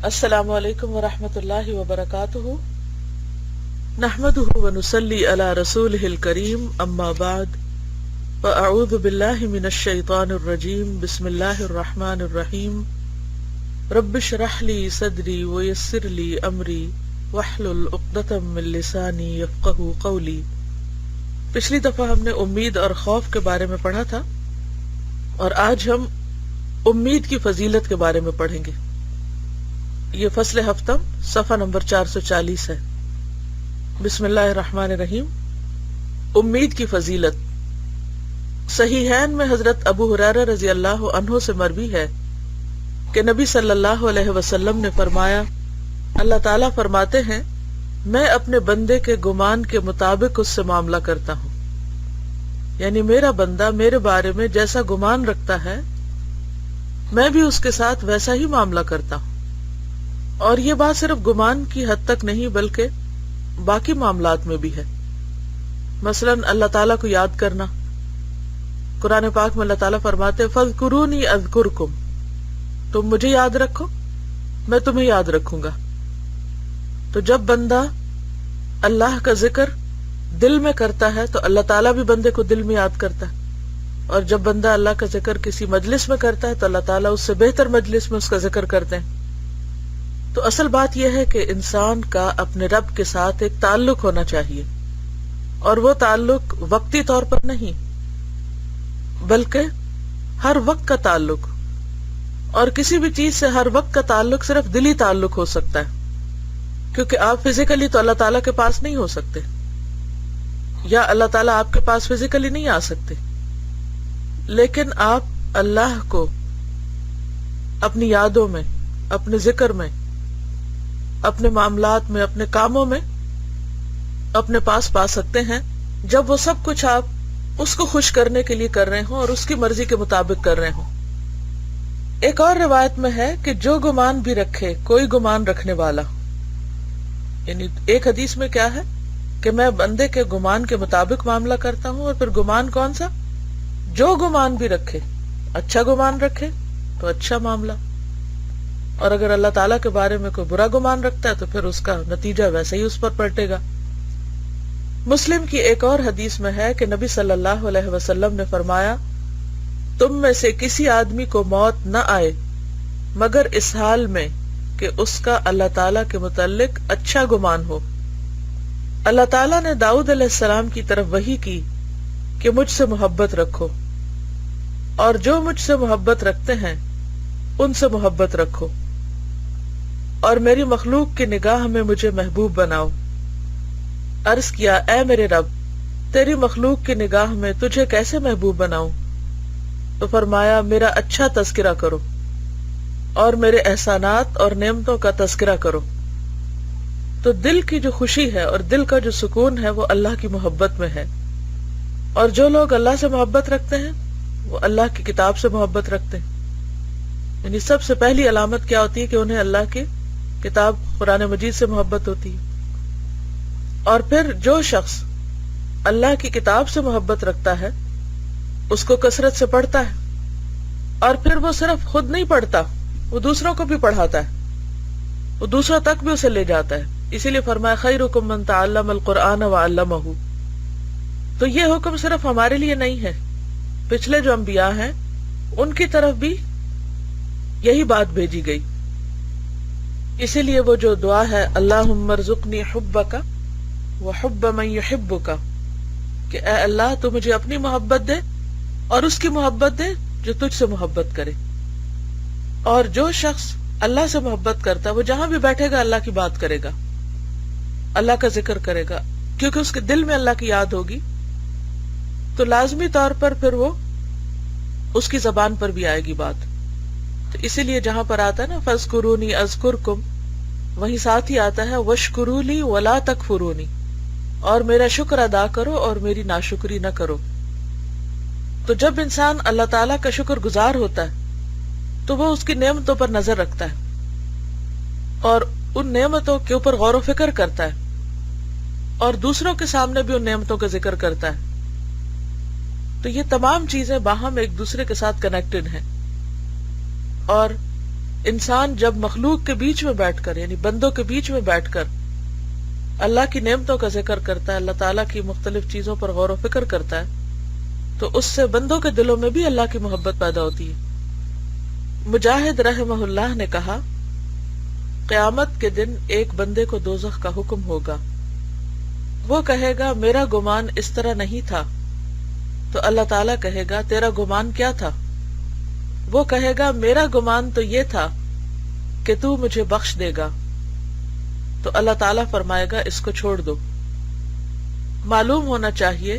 السلام علیکم ورحمۃ اللہ وبرکاتہ، نحمده ونصلی علی رسولہ الکریم، اما بعد فاعوذ باللہ من الشیطان الرجیم، بسم اللہ الرحمن الرحیم، رب اشرح لی صدری ویسر لی امری واحلل عقدۃ من لسانی یفقہوا قولی۔ پچھلی دفعہ ہم نے امید اور خوف کے بارے میں پڑھا تھا، اور آج ہم امید کی فضیلت کے بارے میں پڑھیں گے۔ یہ فصل ہفتم صفحہ نمبر 440 ہے۔ بسم اللہ الرحمن الرحیم۔ امید کی فضیلت۔ صحیحین میں حضرت ابو ہریرہ رضی اللہ عنہ سے مروی ہے کہ نبی صلی اللہ علیہ وسلم نے فرمایا، اللہ تعالیٰ فرماتے ہیں، میں اپنے بندے کے گمان کے مطابق اس سے معاملہ کرتا ہوں، یعنی میرا بندہ میرے بارے میں جیسا گمان رکھتا ہے میں بھی اس کے ساتھ ویسا ہی معاملہ کرتا ہوں۔ اور یہ بات صرف گمان کی حد تک نہیں بلکہ باقی معاملات میں بھی ہے۔ مثلا اللہ تعالیٰ کو یاد کرنا، قرآن پاک میں اللہ تعالیٰ فرماتے فاذکرونی اذکرکم، تم مجھے یاد رکھو میں تمہیں یاد رکھوں گا۔ تو جب بندہ اللہ کا ذکر دل میں کرتا ہے تو اللہ تعالیٰ بھی بندے کو دل میں یاد کرتا ہے، اور جب بندہ اللہ کا ذکر کسی مجلس میں کرتا ہے تو اللہ تعالیٰ اس سے بہتر مجلس میں اس کا ذکر کرتے ہیں۔ تو اصل بات یہ ہے کہ انسان کا اپنے رب کے ساتھ ایک تعلق ہونا چاہیے، اور وہ تعلق وقتی طور پر نہیں بلکہ ہر وقت کا تعلق، اور کسی بھی چیز سے ہر وقت کا تعلق صرف دلی تعلق ہو سکتا ہے، کیونکہ آپ فزیکلی تو اللہ تعالیٰ کے پاس نہیں ہو سکتے، یا اللہ تعالیٰ آپ کے پاس فزیکلی نہیں آ سکتے، لیکن آپ اللہ کو اپنی یادوں میں، اپنے ذکر میں، اپنے معاملات میں، اپنے کاموں میں اپنے پاس پا سکتے ہیں، جب وہ سب کچھ آپ اس کو خوش کرنے کے لیے کر رہے ہوں اور اس کی مرضی کے مطابق کر رہے ہوں۔ ایک اور روایت میں ہے کہ جو گمان بھی رکھے کوئی گمان رکھنے والا، یعنی ایک حدیث میں کیا ہے کہ میں بندے کے گمان کے مطابق معاملہ کرتا ہوں، اور پھر گمان کون سا؟ جو گمان بھی رکھے، اچھا گمان رکھے تو اچھا معاملہ، اور اگر اللہ تعالیٰ کے بارے میں کوئی برا گمان رکھتا ہے تو پھر اس کا نتیجہ ویسے ہی اس پر پلٹے گا۔ مسلم کی ایک اور حدیث میں ہے کہ نبی صلی اللہ علیہ وسلم نے فرمایا، تم میں سے کسی آدمی کو موت نہ آئے مگر اس حال میں کہ اس کا اللہ تعالیٰ کے متعلق اچھا گمان ہو۔ اللہ تعالیٰ نے داؤد علیہ السلام کی طرف وحی کی کہ مجھ سے محبت رکھو، اور جو مجھ سے محبت رکھتے ہیں ان سے محبت رکھو، اور میری مخلوق کی نگاہ میں مجھے محبوب بناؤ۔ عرض کیا، اے میرے رب، تیری مخلوق کی نگاہ میں تجھے کیسے محبوب بناؤں؟ تو فرمایا، میرا اچھا تذکرہ کرو اور میرے احسانات اور نعمتوں کا تذکرہ کرو۔ تو دل کی جو خوشی ہے اور دل کا جو سکون ہے وہ اللہ کی محبت میں ہے، اور جو لوگ اللہ سے محبت رکھتے ہیں وہ اللہ کی کتاب سے محبت رکھتے ہیں۔ یعنی سب سے پہلی علامت کیا ہوتی ہے کہ انہیں اللہ کی کتاب قرآن مجید سے محبت ہوتی ہے، اور پھر جو شخص اللہ کی کتاب سے محبت رکھتا ہے اس کو کثرت سے پڑھتا ہے، اور پھر وہ صرف خود نہیں پڑھتا، وہ دوسروں کو بھی پڑھاتا ہے، وہ دوسروں تک بھی اسے لے جاتا ہے۔ اسی لیے فرمایا، خیرکم من تعلم القرآن وعلمہ۔ تو یہ حکم صرف ہمارے لیے نہیں ہے، پچھلے جو انبیاء ہیں ان کی طرف بھی یہی بات بھیجی گئی۔ اسی لیے وہ جو دعا ہے، اللہم ارزقنی حبک وحب من یحبک، کہ اے اللہ تو مجھے اپنی محبت دے اور اس کی محبت دے جو تجھ سے محبت کرے۔ اور جو شخص اللہ سے محبت کرتا ہے وہ جہاں بھی بیٹھے گا اللہ کی بات کرے گا، اللہ کا ذکر کرے گا، کیونکہ اس کے دل میں اللہ کی یاد ہوگی، تو لازمی طور پر پھر وہ اس کی زبان پر بھی آئے گی بات۔ تو اسی لیے جہاں پر آتا ہے نا فاذکرونی اذکرکم، وہیں ساتھ ہی آتا ہے واشکروا لی ولا تکفرونی، اور میرا شکر ادا کرو اور میری ناشکری نہ کرو۔ تو جب انسان اللہ تعالیٰ کا شکر گزار ہوتا ہے تو وہ اس کی نعمتوں پر نظر رکھتا ہے اور ان نعمتوں کے اوپر غور و فکر کرتا ہے، اور دوسروں کے سامنے بھی ان نعمتوں کا ذکر کرتا ہے۔ تو یہ تمام چیزیں باہم ایک دوسرے کے ساتھ کنیکٹڈ ہیں، اور انسان جب مخلوق کے بیچ میں بیٹھ کر یعنی بندوں کے بیچ میں بیٹھ کر اللہ کی نعمتوں کا ذکر کرتا ہے، اللہ تعالیٰ کی مختلف چیزوں پر غور و فکر کرتا ہے، تو اس سے بندوں کے دلوں میں بھی اللہ کی محبت پیدا ہوتی ہے۔ مجاہد رحمہ اللہ نے کہا، قیامت کے دن ایک بندے کو دوزخ کا حکم ہوگا، وہ کہے گا میرا گمان اس طرح نہیں تھا، تو اللہ تعالیٰ کہے گا تیرا گمان کیا تھا؟ وہ کہے گا میرا گمان تو یہ تھا کہ تو مجھے بخش دے گا، تو اللہ تعالیٰ فرمائے گا اس کو چھوڑ دو۔ معلوم ہونا چاہیے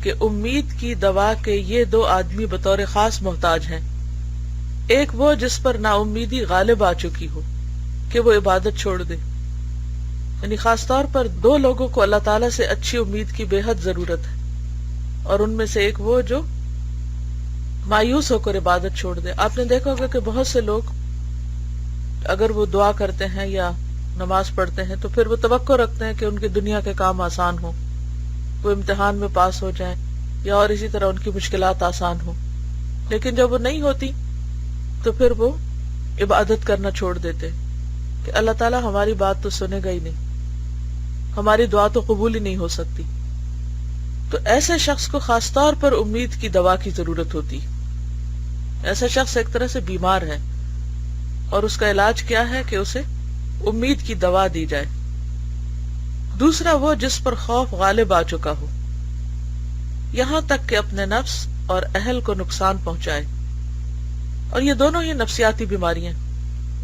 کہ امید کی دوا کے یہ دو آدمی بطور خاص محتاج ہیں، ایک وہ جس پر نا امیدی غالب آ چکی ہو کہ وہ عبادت چھوڑ دے، یعنی خاص طور پر دو لوگوں کو اللہ تعالیٰ سے اچھی امید کی بے حد ضرورت ہے، اور ان میں سے ایک وہ جو مایوس ہو کر عبادت چھوڑ دے۔ آپ نے دیکھا ہوگا کہ بہت سے لوگ اگر وہ دعا کرتے ہیں یا نماز پڑھتے ہیں تو پھر وہ توقع رکھتے ہیں کہ ان کی دنیا کے کام آسان ہوں، وہ امتحان میں پاس ہو جائیں یا اور اسی طرح ان کی مشکلات آسان ہوں، لیکن جب وہ نہیں ہوتی تو پھر وہ عبادت کرنا چھوڑ دیتے کہ اللہ تعالیٰ ہماری بات تو سنے گا ہی نہیں، ہماری دعا تو قبول ہی نہیں ہو سکتی۔ تو ایسے شخص کو خاص طور پر امید کی دوا کی ضرورت ہوتی۔ ایسا شخص ایک طرح سے بیمار ہے، اور اس کا علاج کیا ہے کہ اسے امید کی دوا دی جائے۔ دوسرا وہ جس پر خوف غالب آ چکا ہو، یہاں تک کہ اپنے نفس اور اہل کو نقصان پہنچائے، اور یہ دونوں ہی نفسیاتی بیماریاں،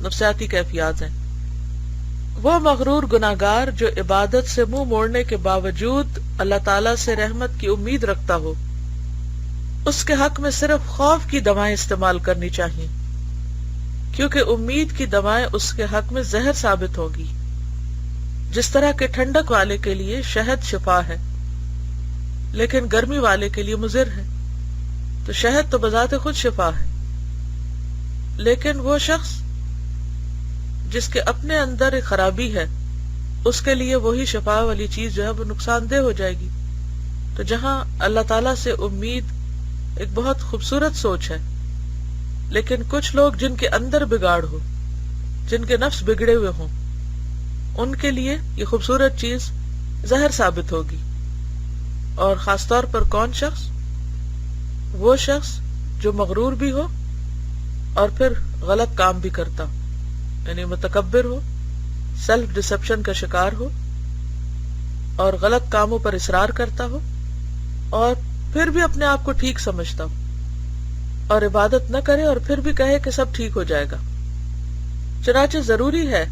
نفسیاتی کیفیات ہیں۔ وہ مغرور گناہگار جو عبادت سے منہ موڑنے کے باوجود اللہ تعالیٰ سے رحمت کی امید رکھتا ہو، اس کے حق میں صرف خوف کی دوائیں استعمال کرنی چاہیے، کیونکہ امید کی دوائیں اس کے حق میں زہر ثابت ہوگی۔ جس طرح کہ ٹھنڈک والے کے لیے شہد شفا ہے لیکن گرمی والے کے لیے مضر ہے، تو شہد تو بذات خود شفا ہے، لیکن وہ شخص جس کے اپنے اندر ایک خرابی ہے اس کے لیے وہی شفا والی چیز جو ہے وہ نقصان دہ ہو جائے گی۔ تو جہاں اللہ تعالیٰ سے امید ایک بہت خوبصورت سوچ ہے، لیکن کچھ لوگ جن کے اندر بگاڑ ہو، جن کے نفس بگڑے ہوئے ہوں، ان کے لیے یہ خوبصورت چیز زہر ثابت ہوگی۔ اور خاص طور پر کون شخص؟ وہ شخص جو مغرور بھی ہو اور پھر غلط کام بھی کرتا ہو، یعنی متکبر ہو، سیلف ڈسپشن کا شکار ہو اور غلط کاموں پر اصرار کرتا ہو، اور پھر بھی اپنے آپ کو ٹھیک سمجھتا ہو اور عبادت نہ کرے اور پھر بھی کہے کہ سب ٹھیک ہو جائے گا۔ چنانچہ ضروری ہے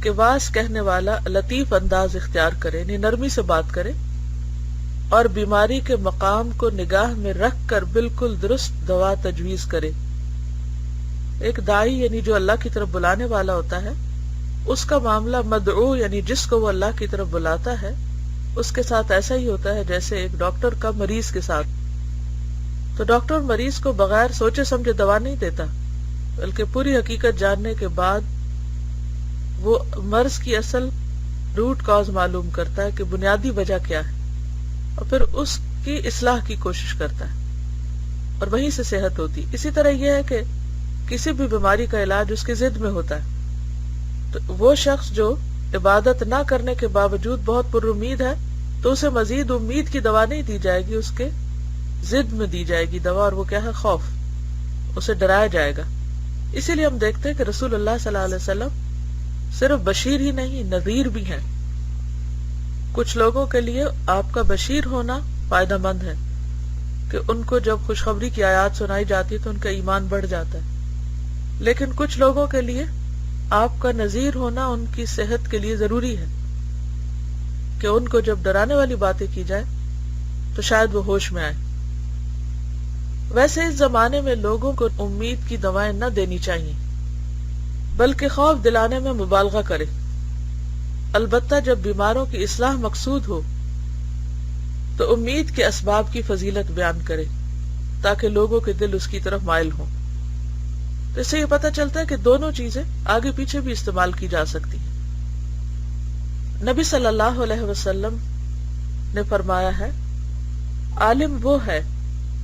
کہ واعظ کہنے والا لطیف انداز اختیار کرے، یعنی نرمی سے بات کرے، اور بیماری کے مقام کو نگاہ میں رکھ کر بالکل درست دوا تجویز کرے۔ ایک داعی یعنی جو اللہ کی طرف بلانے والا ہوتا ہے، اس کا معاملہ مدعو یعنی جس کو وہ اللہ کی طرف بلاتا ہے اس کے ساتھ ایسا ہی ہوتا ہے جیسے ایک ڈاکٹر کا مریض کے ساتھ۔ تو ڈاکٹر مریض کو بغیر سوچے سمجھے دوا نہیں دیتا، بلکہ پوری حقیقت جاننے کے بعد وہ مرض کی اصل روٹ کاز معلوم کرتا ہے کہ بنیادی وجہ کیا ہے، اور پھر اس کی اصلاح کی کوشش کرتا ہے، اور وہیں سے صحت ہوتی۔ اسی طرح یہ ہے کہ کسی بھی بیماری کا علاج اس کی ضد میں ہوتا ہے، تو وہ شخص جو عبادت نہ کرنے کے باوجود بہت پر امید ہے تو اسے مزید امید کی دوا نہیں دی جائے گی، اس کے ضد میں دی جائے گی دوا، اور وہ کیا ہے؟ خوف۔ اسے ڈرایا جائے گا۔ اسی لیے ہم دیکھتے ہیں کہ رسول اللہ صلی اللہ علیہ وسلم صرف بشیر ہی نہیں، نذیر بھی ہیں۔ کچھ لوگوں کے لیے آپ کا بشیر ہونا فائدہ مند ہے کہ ان کو جب خوشخبری کی آیات سنائی جاتی ہے تو ان کا ایمان بڑھ جاتا ہے، لیکن کچھ لوگوں کے لیے آپ کا نذیر ہونا ان کی صحت کے لیے ضروری ہے کہ ان کو جب ڈرانے والی باتیں کی جائے تو شاید وہ ہوش میں آئے۔ ویسے اس زمانے میں لوگوں کو امید کی دوائیں نہ دینی چاہیے، بلکہ خوف دلانے میں مبالغہ کرے، البتہ جب بیماروں کی اصلاح مقصود ہو تو امید کے اسباب کی فضیلت بیان کرے تاکہ لوگوں کے دل اس کی طرف مائل ہوں۔ تو اس سے یہ پتہ چلتا ہے کہ دونوں چیزیں آگے پیچھے بھی استعمال کی جا سکتی ہیں۔ نبی صلی اللہ علیہ وسلم نے فرمایا ہے، عالم وہ ہے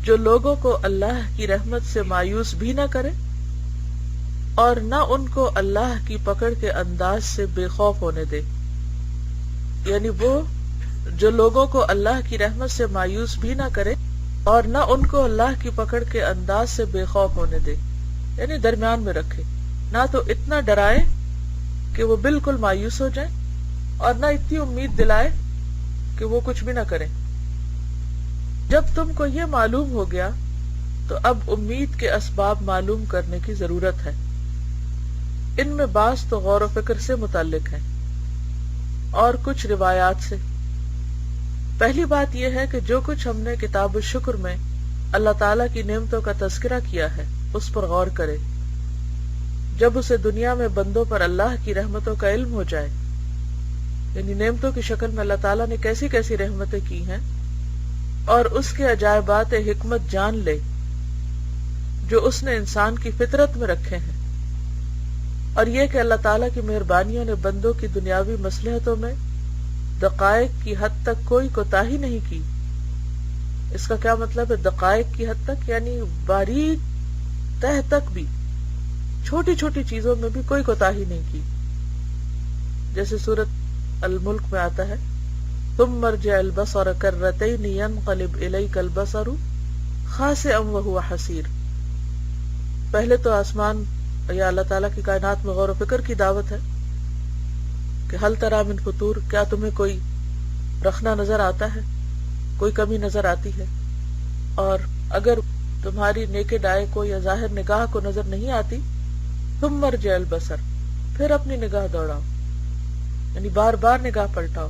جو لوگوں کو اللہ کی رحمت سے مایوس بھی نہ کرے اور نہ ان کو اللہ کی پکڑ کے انداز سے بے خوف ہونے دے. یعنی وہ جو لوگوں کو اللہ کی رحمت سے مایوس بھی نہ کرے اور نہ ان کو اللہ کی پکڑ کے انداز سے بے خوف ہونے دے، یعنی درمیان میں رکھے، نہ تو اتنا ڈرائے کہ وہ بالکل مایوس ہو جائیں اور نہ اتنی امید دلائے کہ وہ کچھ بھی نہ کریں. جب تم کو یہ معلوم ہو گیا تو اب امید کے اسباب معلوم کرنے کی ضرورت ہے. ان میں بعض تو غور و فکر سے متعلق ہیں اور کچھ روایات سے. پہلی بات یہ ہے کہ جو کچھ ہم نے کتاب الشکر میں اللہ تعالیٰ کی نعمتوں کا تذکرہ کیا ہے اس پر غور کرے. جب اسے دنیا میں بندوں پر اللہ کی رحمتوں کا علم ہو جائے، یعنی نعمتوں کی شکل میں اللہ تعالیٰ نے کیسی کیسی رحمتیں کی ہیں، اور اس کے عجائبات حکمت جان لے جو اس نے انسان کی فطرت میں رکھے ہیں، اور یہ کہ اللہ تعالیٰ کی مہربانیوں نے بندوں کی دنیاوی مصلحتوں میں دقائق کی حد تک کوئی کوتاہی نہیں کی. اس کا کیا مطلب ہے؟ دقائق کی حد تک یعنی باریک تہ تک بھی، چھوٹی چھوٹی چیزوں میں بھی کوئی کوتاہی نہیں کی. جیسے سورۃ الملک میں آتا ہے ثم ارجع البصر کرتين ينقلب اليك البصر خاسئا وهو حسير. پہلے تو آسمان یا اللہ تعالیٰ کی کائنات میں غور و فکر کی دعوت ہے کہ حل تری من فطور، کیا تمہیں کوئی رخنا نظر آتا ہے، کوئی کمی نظر آتی ہے؟ اور اگر تمہاری نیکڈ آئی کو یا ظاہر نگاہ کو نظر نہیں آتی، ثم ارجع البصر، پھر اپنی نگاہ دوڑاؤ، یعنی بار بار نگاہ پلٹاؤ.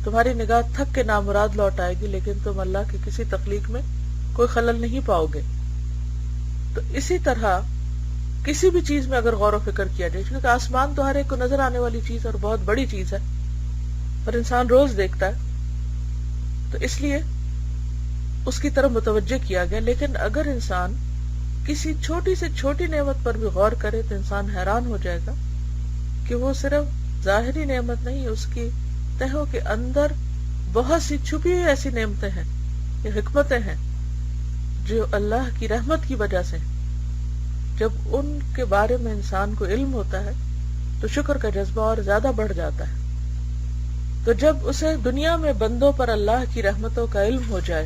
تمہاری نگاہ تھک کے نامراد لوٹ آئے گی لیکن تم اللہ کی کسی تخلیق میں کوئی خلل نہیں پاؤ گے. تو اسی طرح کسی بھی چیز میں اگر غور و فکر کیا جائے، کیونکہ آسمان تو ہر ایک کو نظر آنے والی چیز اور بہت بڑی چیز ہے اور انسان روز دیکھتا ہے، تو اس لیے اس کی طرف متوجہ کیا گیا. لیکن اگر انسان کسی چھوٹی سے چھوٹی نعمت پر بھی غور کرے تو انسان حیران ہو جائے گا کہ وہ صرف ظاہری نعمت نہیں، اس کی تہوں کے اندر بہت سی چھپی ہوئی ایسی نعمتیں ہیں، یہ حکمتیں ہیں جو اللہ کی رحمت کی وجہ سے ہیں. جب ان کے بارے میں انسان کو علم ہوتا ہے تو شکر کا جذبہ اور زیادہ بڑھ جاتا ہے. تو جب اسے دنیا میں بندوں پر اللہ کی رحمتوں کا علم ہو جائے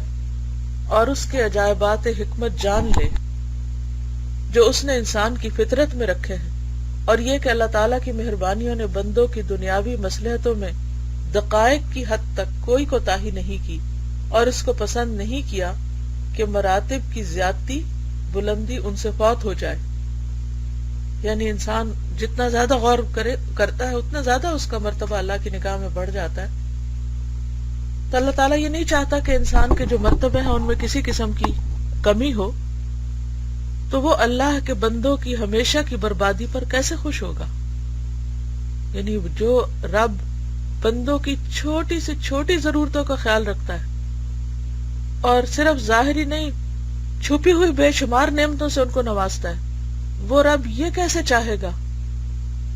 اور اس کے عجائبات حکمت جان لے جو اس نے انسان کی فطرت میں رکھے ہیں، اور یہ کہ اللہ تعالیٰ کی مہربانیوں نے بندوں کی دنیاوی مصلحتوں میں دقائق کی حد تک کوئی کوتاہی نہیں کی اور اس کو پسند نہیں کیا کہ مراتب کی زیادتی بلندی ان سے فوت ہو جائے. یعنی انسان جتنا زیادہ غور کرتا ہے اتنا زیادہ اس کا مرتبہ اللہ کی نگاہ میں بڑھ جاتا ہے. تو اللہ تعالیٰ یہ نہیں چاہتا کہ انسان کے جو مرتبے ہیں ان میں کسی قسم کی کمی ہو، تو وہ اللہ کے بندوں کی ہمیشہ کی بربادی پر کیسے خوش ہوگا؟ یعنی جو رب بندوں کی چھوٹی سے چھوٹی ضرورتوں کا خیال رکھتا ہے اور صرف ظاہری نہیں چھپی ہوئی بے شمار نعمتوں سے ان کو نوازتا ہے، وہ رب یہ کیسے چاہے گا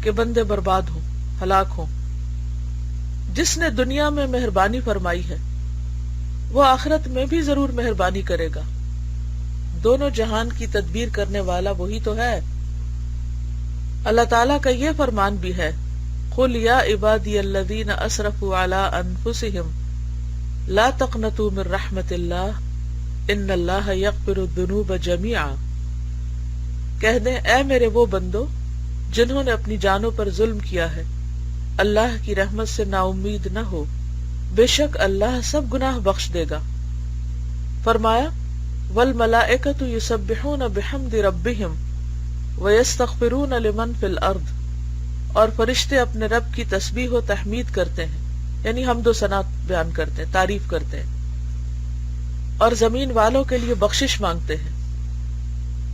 کہ بندے برباد ہوں، ہلاک ہوں؟ جس نے دنیا میں مہربانی فرمائی ہے وہ آخرت میں بھی ضرور مہربانی کرے گا. دونوں جہان کی تدبیر کرنے والا وہی تو ہے. اللہ تعالیٰ کا یہ فرمان بھی ہے قُلْ يَا عِبَادِيَ الَّذِينَ أَسْرَفُوا عَلَىٰ أَنفُسِهِمْ لَا تَقْنَطُوا مِن رَحْمَةِ اللَّهِ إِنَّ اللَّهَ يَغْفِرُ الذُّنُوبَ جَمِيعًا. کہہ دیں اے میرے وہ بندو جنہوں نے اپنی جانوں پر ظلم کیا ہے، اللہ کی رحمت سے نا امید نہ ہو، بے شک اللہ سب گناہ بخش دے گا. فرمایا وَالْمَلَائِكَةُ يُسَبِّحُونَ بِحَمْدِ رَبِّهِمْ وَيَسْتَغْفِرُونَ لِمَنْ فِي الْأَرْضِ. اور فرشتے اپنے رب کی تسبیح و تحمید کرتے ہیں، یعنی حمد و ثنا بیان کرتے ہیں، تعریف کرتے ہیں، اور زمین والوں کے لیے بخشش مانگتے ہیں.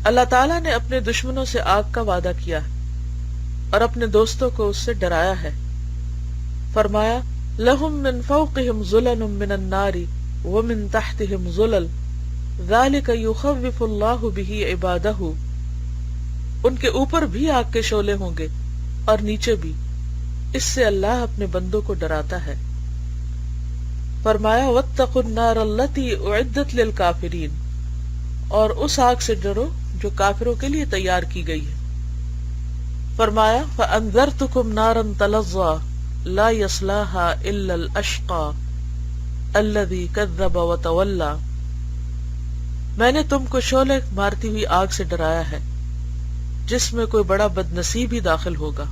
اللہ تعالیٰ نے اپنے دشمنوں سے آگ کا وعدہ کیا اور اپنے دوستوں کو اس سے ڈرایا ہے. فرمایا لَهُم مِّن فَوْقِهِمْ ظُلَلٌ مِّنَ النَّارِ وَمِن تَحْتِهِمْ ظُلَلٌ ذَلِكَ يُخَوِّفُ اللَّهُ بِهِ عِبَادَهُ. ان کے اوپر بھی آگ کے شعلے ہوں گے اور نیچے بھی، اس سے اللہ اپنے بندوں کو ڈراتا ہے. فرمایا وَاتَّقُوا النَّارَ الَّتِي أُعِدَّتْ لِلْكَافِرِينَ. اور اس آگ سے ڈرو جو کافروں کے لیے تیار کی گئی ہے. فرمایا فَأَنذَرْتُكُمْ نَارًا تَلَظَّى لَا يَصْلَاهَا إِلَّا الْأَشْقَى الَّذِي كَذَّبَ وَتَوَلَّى، میں نے تم کو شعلے مارتی ہوئی آگ سے ڈرایا ہے جس میں کوئی بڑا بد نصیب ہی داخل ہوگا،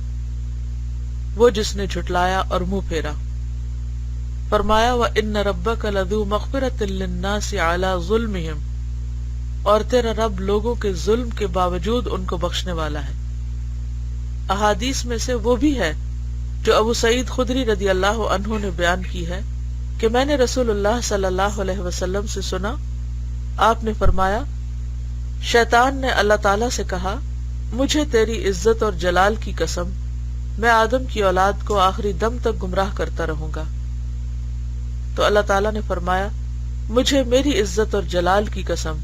وہ جس نے جھٹلایا اور منہ پھیرا۔ فرمایا وَإِنَّ رَبَّكَ لَذُو مَغْفِرَةٍ لِلنَّاسِ عَلَى ظُلْمِهِمْ، اور تیرا رب لوگوں کے ظلم کے باوجود ان کو بخشنے والا ہے۔ احادیث میں سے وہ بھی ہے جو ابو سعید خدری رضی اللہ عنہ نے بیان کی ہے کہ میں نے رسول اللہ صلی اللہ علیہ وسلم سے سنا، آپ نے فرمایا شیطان نے اللہ تعالیٰ سے کہا مجھے تیری عزت اور جلال کی قسم، میں آدم کی اولاد کو آخری دم تک گمراہ کرتا رہوں گا۔ تو اللہ تعالیٰ نے فرمایا مجھے میری عزت اور جلال کی قسم،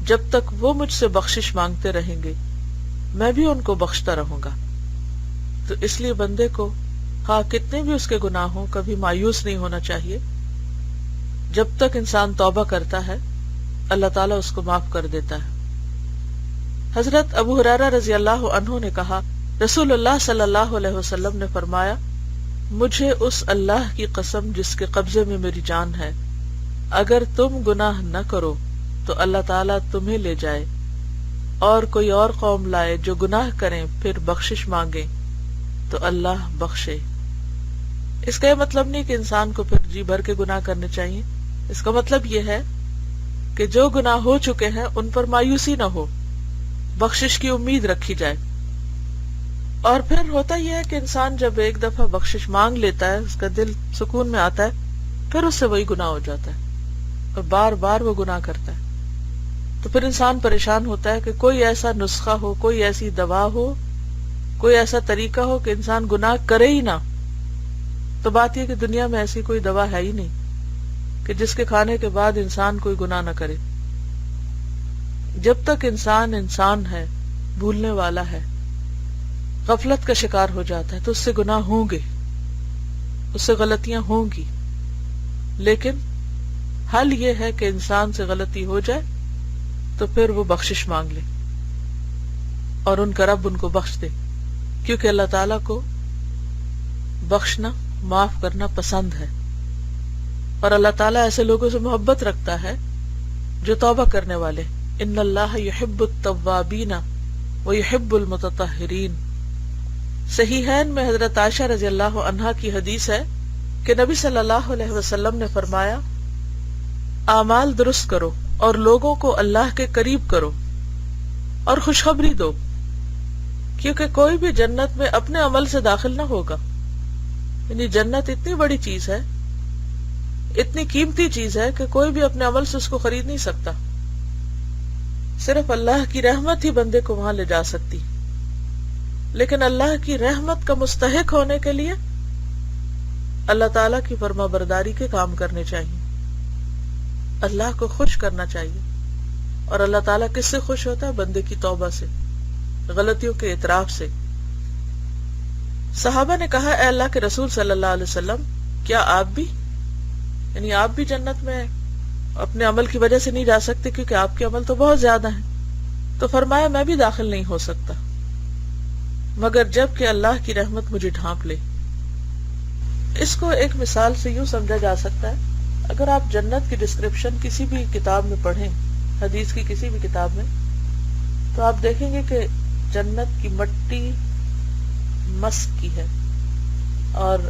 جب تک وہ مجھ سے بخشش مانگتے رہیں گے میں بھی ان کو بخشتا رہوں گا۔ تو اس لیے بندے کو ہاں کتنے بھی اس کے گناہ ہوں کبھی مایوس نہیں ہونا چاہیے، جب تک انسان توبہ کرتا ہے اللہ تعالیٰ اس کو معاف کر دیتا ہے۔ حضرت ابو ہریرہ رضی اللہ عنہ نے کہا رسول اللہ صلی اللہ علیہ وسلم نے فرمایا مجھے اس اللہ کی قسم جس کے قبضے میں میری جان ہے، اگر تم گناہ نہ کرو تو اللہ تعالیٰ تمہیں لے جائے اور کوئی اور قوم لائے جو گناہ کریں پھر بخشش مانگیں تو اللہ بخشے۔ اس کا یہ مطلب نہیں کہ انسان کو پھر جی بھر کے گناہ کرنے چاہیے، اس کا مطلب یہ ہے کہ جو گناہ ہو چکے ہیں ان پر مایوسی نہ ہو، بخشش کی امید رکھی جائے۔ اور پھر ہوتا یہ ہے کہ انسان جب ایک دفعہ بخشش مانگ لیتا ہے اس کا دل سکون میں آتا ہے، پھر اس سے وہی گناہ ہو جاتا ہے اور بار بار وہ گناہ کرتا ہے، تو پھر انسان پریشان ہوتا ہے کہ کوئی ایسا نسخہ ہو، کوئی ایسی دوا ہو، کوئی ایسا طریقہ ہو کہ انسان گناہ کرے ہی نہ۔ تو بات یہ کہ دنیا میں ایسی کوئی دوا ہے ہی نہیں کہ جس کے کھانے کے بعد انسان کوئی گناہ نہ کرے۔ جب تک انسان انسان ہے، بھولنے والا ہے، غفلت کا شکار ہو جاتا ہے تو اس سے گناہ ہوں گے، اس سے غلطیاں ہوں گی، لیکن حل یہ ہے کہ انسان سے غلطی ہو جائے تو پھر وہ بخشش مانگ لے اور ان کا رب ان کو بخش دے، کیونکہ اللہ تعالیٰ کو بخشنا، معاف کرنا پسند ہے، اور اللہ تعالیٰ ایسے لوگوں سے محبت رکھتا ہے جو توبہ کرنے والے۔ ان اللہ یحب التوابین ویحب المتطہرین۔ صحیحین میں حضرت عائشہ رضی اللہ عنہا کی حدیث ہے کہ نبی صلی اللہ علیہ وسلم نے فرمایا اعمال درست کرو اور لوگوں کو اللہ کے قریب کرو اور خوشخبری دو، کیونکہ کوئی بھی جنت میں اپنے عمل سے داخل نہ ہوگا۔ یعنی جنت اتنی بڑی چیز ہے، اتنی قیمتی چیز ہے کہ کوئی بھی اپنے عمل سے اس کو خرید نہیں سکتا، صرف اللہ کی رحمت ہی بندے کو وہاں لے جا سکتی۔ لیکن اللہ کی رحمت کا مستحق ہونے کے لیے اللہ تعالیٰ کی فرما برداری کے کام کرنے چاہیے، اللہ کو خوش کرنا چاہیے۔ اور اللہ تعالیٰ کس سے خوش ہوتا ہے؟ بندے کی توبہ سے، غلطیوں کے اعتراف سے۔ صحابہ نے کہا اے اللہ کے رسول صلی اللہ علیہ وسلم کیا آپ بھی، یعنی آپ بھی جنت میں اپنے عمل کی وجہ سے نہیں جا سکتے کیونکہ آپ کے عمل تو بہت زیادہ ہیں؟ تو فرمایا میں بھی داخل نہیں ہو سکتا مگر جب کہ اللہ کی رحمت مجھے ڈھانپ لے۔ اس کو ایک مثال سے یوں سمجھا جا سکتا ہے، اگر آپ جنت کی ڈسکرپشن کسی بھی کتاب میں پڑھیں، حدیث کی کسی بھی کتاب میں، تو آپ دیکھیں گے کہ جنت کی مٹی مسک کی ہے، اور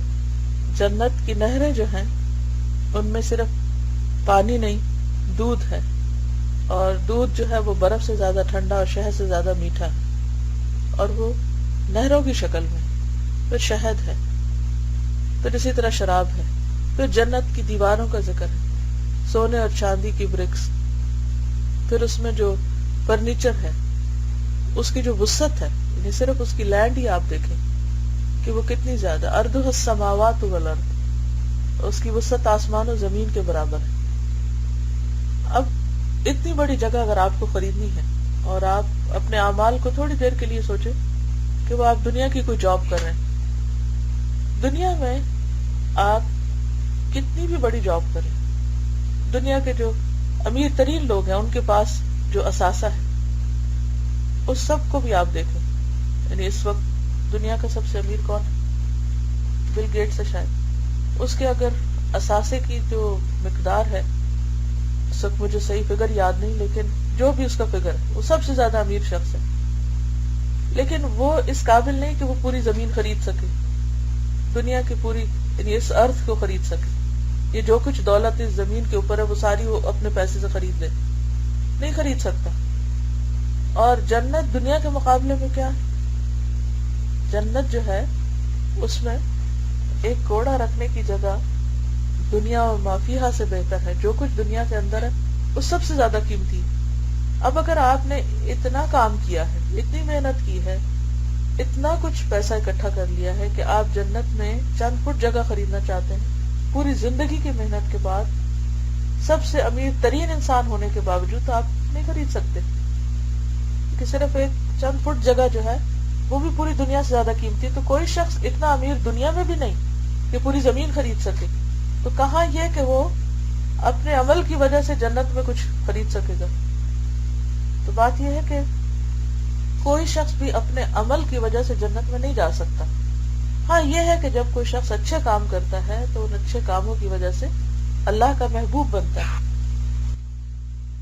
جنت کی نہریں جو ہیں ان میں صرف پانی نہیں دودھ ہے، اور دودھ جو ہے وہ برف سے زیادہ ٹھنڈا اور شہد سے زیادہ میٹھا ہے، اور وہ نہروں کی شکل میں۔ پھر شہد ہے، پھر اسی طرح شراب ہے، پھر جنت کی دیواروں کا ذکر ہے، سونے اور چاندی کی برکس، پھر اس میں جو فرنیچر ہے، اس کی جو وسعت ہے، یعنی صرف اس کی لینڈ ہی آپ دیکھیں کہ وہ کتنی زیادہ، ارضها السماوات والارض، اس کی وسعت آسمان و زمین کے برابر ہے۔ اب اتنی بڑی جگہ اگر آپ کو خریدنی ہے اور آپ اپنے اعمال کو تھوڑی دیر کے لیے سوچیں کہ وہ آپ دنیا کی کوئی جاب کر رہے ہیں، دنیا میں آپ کتنی بھی بڑی جاب کریں، دنیا کے جو امیر ترین لوگ ہیں ان کے پاس جو اثاثہ ہے اس سب کو بھی آپ دیکھیں، یعنی اس وقت دنیا کا سب سے امیر کون ہے؟ بل گیٹس ہے شاید. اس کے اگر اثاثے کی جو مقدار ہے، اس وقت مجھے صحیح فگر یاد نہیں، لیکن جو بھی اس کا فگر ہے وہ سب سے زیادہ امیر شخص ہے. لیکن وہ اس قابل نہیں کہ وہ پوری زمین خرید سکے، دنیا کی پوری یعنی اس ارتھ کو خرید سکے. یہ جو کچھ دولت اس زمین کے اوپر ہے وہ ساری وہ اپنے پیسے سے خرید لے، نہیں خرید سکتا. اور جنت دنیا کے مقابلے میں کیا ہے؟ جنت جو ہے اس میں ایک کوڑا رکھنے کی جگہ دنیا اور ما فیہا سے بہتر ہے. جو کچھ دنیا کے اندر ہے وہ سب سے زیادہ قیمتی ہے. اب اگر آپ نے اتنا کام کیا ہے، اتنی محنت کی ہے، اتنا کچھ پیسہ اکٹھا کر لیا ہے کہ آپ جنت میں چند فٹ جگہ خریدنا چاہتے ہیں، پوری زندگی کی محنت کے بعد، سب سے امیر ترین انسان ہونے کے باوجود تو آپ نہیں خرید سکتے، کہ صرف ایک چند فٹ جگہ جو ہے وہ بھی پوری دنیا سے زیادہ قیمتی ہے. تو کوئی شخص اتنا امیر دنیا میں بھی نہیں کہ پوری زمین خرید سکے، تو کہاں یہ کہ وہ اپنے عمل کی وجہ سے جنت میں کچھ خرید سکے گا. تو بات یہ ہے کہ کوئی شخص بھی اپنے عمل کی وجہ سے جنت میں نہیں جا سکتا. ہاں یہ ہے کہ جب کوئی شخص اچھے کام کرتا ہے تو ان اچھے کاموں کی وجہ سے اللہ کا محبوب بنتا ہے.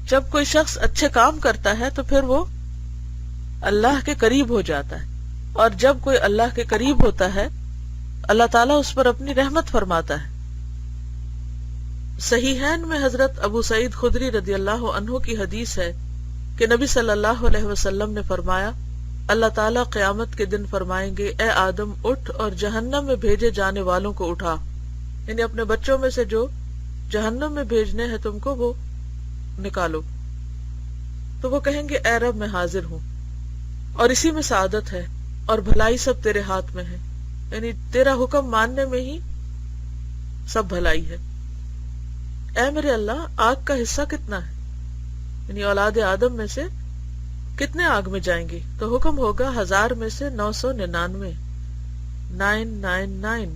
جب کوئی شخص اچھے کام کرتا ہے تو پھر وہ اللہ کے قریب ہو جاتا ہے، اور جب کوئی اللہ کے قریب ہوتا ہے اللہ تعالیٰ اس پر اپنی رحمت فرماتا ہے. صحیحین میں حضرت ابو سعید خدری رضی اللہ عنہ کی حدیث ہے کہ نبی صلی اللہ علیہ وسلم نے فرمایا، اللہ تعالیٰ قیامت کے دن فرمائیں گے، اے آدم اٹھ اور جہنم میں بھیجے جانے والوں کو اٹھا. یعنی اپنے بچوں میں سے جو جہنم میں بھیجنے ہیں تم کو وہ نکالو. تو وہ کہیں گے، اے رب میں حاضر ہوں، اور اسی میں سعادت ہے اور بھلائی سب تیرے ہاتھ میں ہے. یعنی تیرا حکم ماننے میں ہی سب بھلائی ہے. اے میرے اللہ، آگ کا حصہ کتنا ہے؟ یعنی اولاد آدم میں سے کتنے آگ میں جائیں گے؟ تو حکم ہوگا 1000 میں سے 999، 999.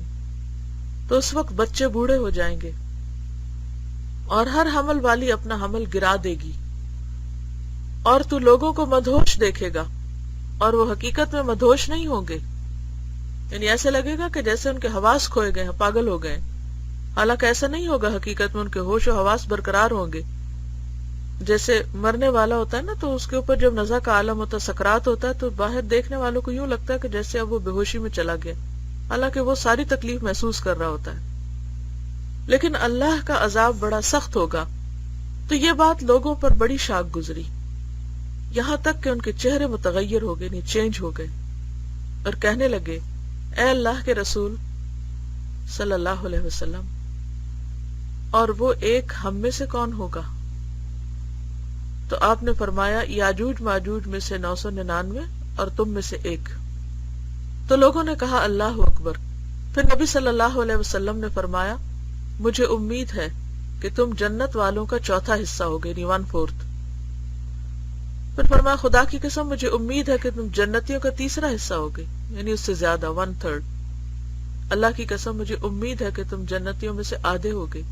تو اس وقت بچے بوڑھے ہو جائیں گے اور ہر حمل والی اپنا حمل گرا دے گی، اور تو لوگوں کو مدہوش دیکھے گا اور وہ حقیقت میں مدہوش نہیں ہوں گے. یعنی ایسے لگے گا کہ جیسے ان کے حواس کھوئے گئے ہیں، پاگل ہو گئے. حالانکہ ایسا نہیں ہوگا، حقیقت میں ان کے ہوش و حواس برقرار ہوں گے. جیسے مرنے والا ہوتا ہے نا، تو اس کے اوپر جب نزع کا عالم ہوتا ہے، سکرات ہوتا ہے، تو باہر دیکھنے والوں کو یوں لگتا ہے کہ جیسے اب وہ بے ہوشی میں چلا گیا، حالانکہ وہ ساری تکلیف محسوس کر رہا ہوتا ہے. لیکن اللہ کا عذاب بڑا سخت ہوگا. تو یہ بات لوگوں پر بڑی شاک گزری، یہاں تک کہ ان کے چہرے متغیر ہو گئے، نہیں چینج ہو گئے، اور کہنے لگے، اے اللہ کے رسول صلی اللہ علیہ وسلم، اور وہ ایک ہم میں سے کون ہوگا؟ تو آپ نے فرمایا، یاجوج ماجوج میں سے 999 اور تم میں سے ایک. تو لوگوں نے کہا اللہ اکبر. پھر نبی صلی اللہ علیہ وسلم نے فرمایا، مجھے امید ہے کہ تم جنت والوں کا چوتھا حصہ ہوگے، یعنی 1/4. پھر فرمایا، خدا کی قسم مجھے امید ہے کہ تم جنتیوں کا تیسرا حصہ ہوگے، یعنی اس سے زیادہ 1/3. اللہ کی قسم مجھے امید ہے کہ تم جنتیوں میں سے آدھے ہوگے.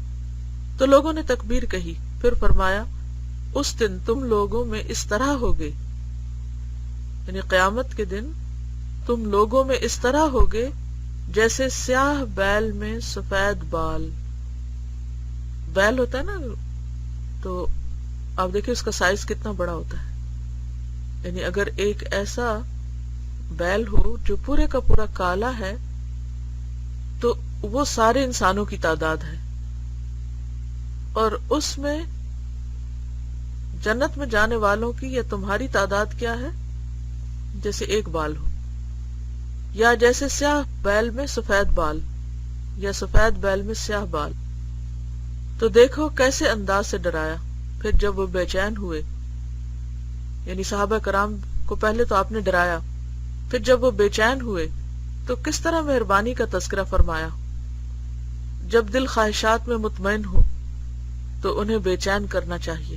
تو لوگوں نے تکبیر کہی. پھر فرمایا، اس دن تم لوگوں میں اس طرح ہوگے، یعنی قیامت کے دن تم لوگوں میں اس طرح ہوگے جیسے سیاہ بیل میں سفید بال. بیل ہوتا ہے نا، تو آپ دیکھیں اس کا سائز کتنا بڑا ہوتا ہے. یعنی اگر ایک ایسا بیل ہو جو پورے کا پورا کالا ہے تو وہ سارے انسانوں کی تعداد ہے، اور اس میں جنت میں جانے والوں کی یا تمہاری تعداد کیا ہے؟ جیسے ایک بال ہو، یا جیسے سیاہ بیل میں سفید بال، یا سفید بیل میں سیاہ بال. تو دیکھو کیسے انداز سے ڈرایا. پھر جب وہ بے چین ہوئے، یعنی صحابہ کرام کو پہلے تو آپ نے ڈرایا، پھر جب وہ بے چین ہوئے تو کس طرح مہربانی کا تذکرہ فرمایا. جب دل خواہشات میں مطمئن ہو تو انہیں بے چین کرنا چاہیے،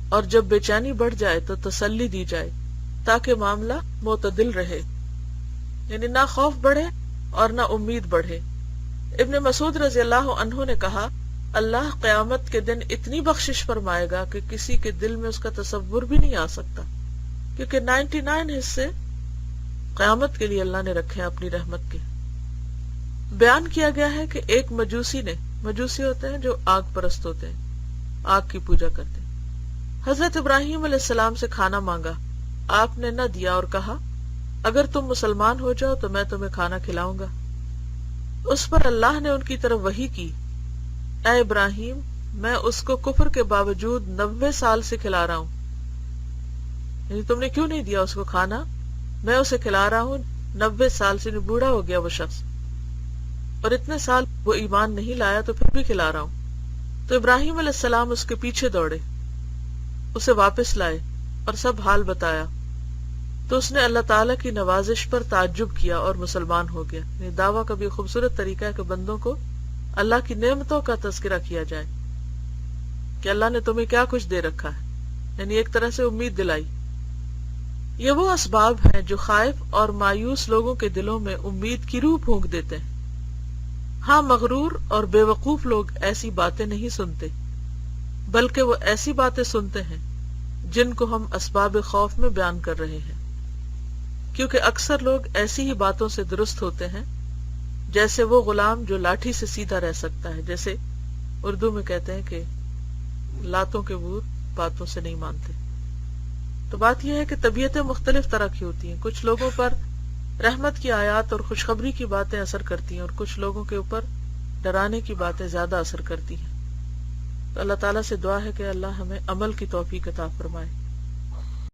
اور جب بے چینی بڑھ جائے تو تسلی دی جائے تاکہ معاملہ معتدل رہے، یعنی نہ خوف بڑھے اور نہ امید بڑھے. ابن مسعود رضی اللہ عنہ نے کہا، اللہ قیامت کے دن اتنی بخشش فرمائے گا کہ کسی کے دل میں اس کا تصور بھی نہیں آ سکتا، کیونکہ 99 حصے قیامت کے لیے اللہ نے رکھے ہیں اپنی رحمت کے۔ بیان کیا گیا ہے کہ ایک مجوسی نے، مجوسی ہوتے ہیں جو آگ پرست ہوتے ہیں، آگ کی پوجا کرتے ہیں، حضرت ابراہیم علیہ السلام سے کھانا مانگا، آپ نے نہ دیا اور کہا اگر تم مسلمان ہو جاؤ تو میں تمہیں کھانا کھلاؤں گا۔ اس پر اللہ نے ان کی طرف وحی کی، اے ابراہیم میں اس کو کفر کے باوجود 90 سال سے کھلا رہا ہوں، یعنی تم نے کیوں نہیں دیا اس کو کھانا، میں اسے کھلا رہا ہوں 90 سال سے، بوڑھا ہو گیا وہ شخص، اور اتنے سال وہ ایمان نہیں لایا تو پھر بھی کھلا رہا ہوں۔ تو ابراہیم علیہ السلام اس کے پیچھے دوڑے، اسے واپس لائے اور سب حال بتایا، تو اس نے اللہ تعالیٰ کی نوازش پر تعجب کیا اور مسلمان ہو گیا۔ یعنی دعویٰ کا بھی خوبصورت طریقہ ہے کہ بندوں کو اللہ کی نعمتوں کا تذکرہ کیا جائے کہ اللہ نے تمہیں کیا کچھ دے رکھا ہے، یعنی ایک طرح سے امید دلائی۔ یہ وہ اسباب ہیں جو خائف اور مایوس لوگوں کے دلوں میں امید کی روح پھونک دیتے ہیں۔ ہاں مغرور اور بے وقوف لوگ ایسی باتیں نہیں سنتے، بلکہ وہ ایسی باتیں سنتے ہیں جن کو ہم اسباب خوف میں بیان کر رہے ہیں، کیونکہ اکثر لوگ ایسی ہی باتوں سے درست ہوتے ہیں جیسے وہ غلام جو لاٹھی سے سیدھا رہ سکتا ہے، جیسے اردو میں کہتے ہیں کہ لاتوں کے بت باتوں سے نہیں مانتے۔ تو بات یہ ہے کہ طبیعتیں مختلف طرح کی ہوتی ہیں، کچھ لوگوں پر رحمت کی آیات اور خوشخبری کی باتیں اثر کرتی ہیں اور کچھ لوگوں کے اوپر ڈرانے کی باتیں زیادہ اثر کرتی ہیں۔ تو اللہ تعالیٰ سے دعا ہے کہ اللہ ہمیں عمل کی توفیق عطا فرمائے۔